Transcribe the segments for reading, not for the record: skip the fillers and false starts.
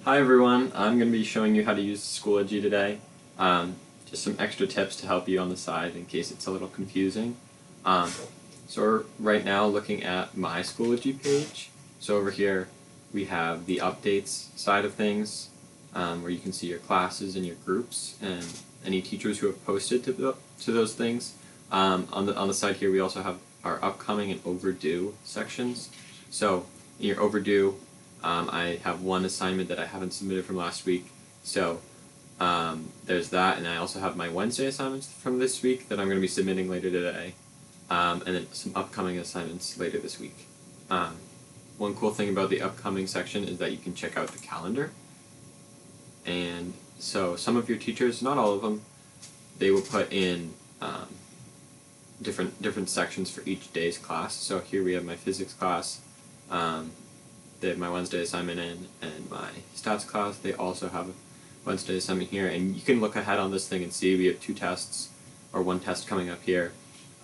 Hi everyone, I'm going to be showing you how to use Schoology today. Just some extra tips to help you on the side in case it's a little confusing. So we're right now looking at my Schoology page. So over here we have the updates side of things, where you can see your classes and your groups and any teachers who have posted to those things. On the side here we also have our upcoming and overdue sections. So in your overdue, I have one assignment that I haven't submitted from last week, so there's that, and I also have my Wednesday assignments from this week that I'm going to be submitting later today, and then some upcoming assignments later this week. One cool thing about the upcoming section is that you can check out the calendar, and so some of your teachers, not all of them, they will put in different sections for each day's class. So here we have my physics class. They have my Wednesday assignment in, and my stats class, they also have a Wednesday assignment here, and you can look ahead on this thing and see we have 2 tests, or 1 test coming up here,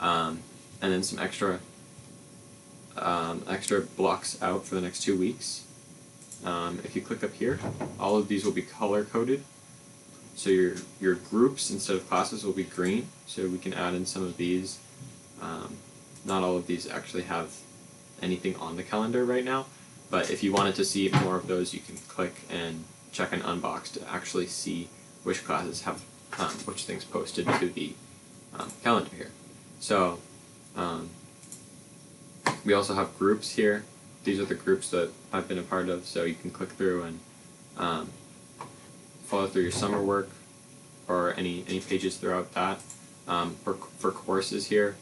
and then some extra blocks out for the next 2 weeks. If you click up here, all of these will be color-coded, so your groups instead of classes will be green, so we can add in some of these. Not all of these actually have anything on the calendar right now, but if you wanted to see more of those, you can click and check an unbox to actually see which classes have which things posted to the calendar here. So we also have groups here. These are the groups that I've been a part of, so you can click through and follow through your summer work or any pages throughout that. For courses here,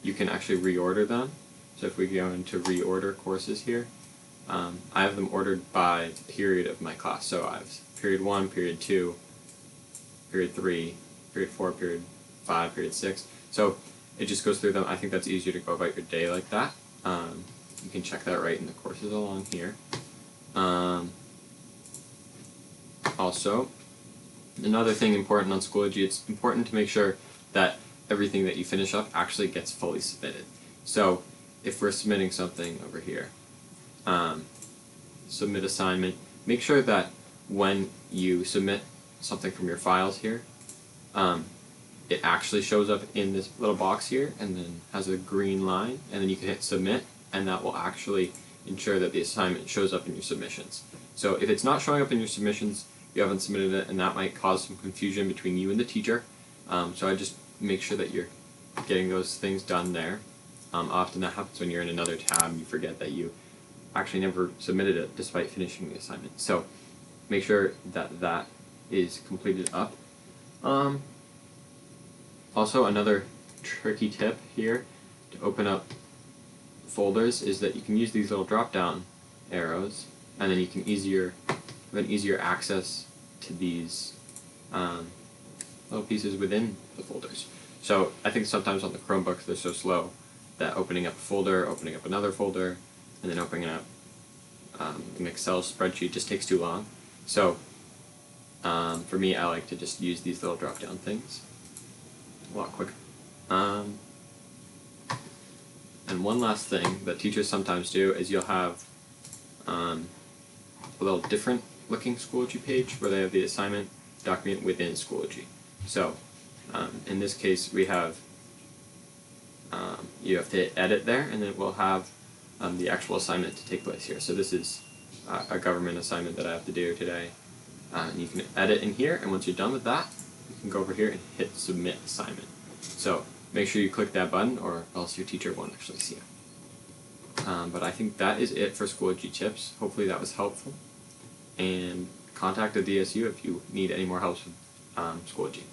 you can actually reorder them. So if we go into reorder courses here, I have them ordered by the period of my class. So I have period 1, period 2, period 3, period 4, period 5, period 6. So it just goes through them. I think that's easier to go about your day like that. You can check that right in the courses along here. Also, another thing important on Schoology, it's important to make sure that everything that you finish up actually gets fully submitted. So if we're submitting something over here, submit assignment, make sure that when you submit something from your files here, it actually shows up in this little box here and then has a green line, and then you can hit submit, and that will actually ensure that the assignment shows up in your submissions. So if it's not showing up in your submissions, you haven't submitted it, and that might cause some confusion between you and the teacher. So I just make sure that you're getting those things done there. Often that happens when you're in another tab and you forget that you actually never submitted it despite finishing the assignment. So make sure that that is completed up. Also, another tricky tip here to open up folders is that you can use these little drop-down arrows, and then you can have easier access to these little pieces within the folders. So I think sometimes on the Chromebooks they're so slow that opening up a folder, opening up another folder, and then opening up an Excel spreadsheet just takes too long. So for me, I like to just use these little drop-down things a lot quicker. And one last thing that teachers sometimes do is you'll have a little different looking Schoology page where they have the assignment document within Schoology. So in this case we have you have to hit edit there, and then it will have the actual assignment to take place here. So this is a government assignment that I have to do today. And you can edit in here, and once you're done with that, you can go over here and hit submit assignment. So make sure you click that button, or else your teacher won't actually see it. But I think that is it for Schoology tips. Hopefully that was helpful. And contact the DSU if you need any more help with Schoology.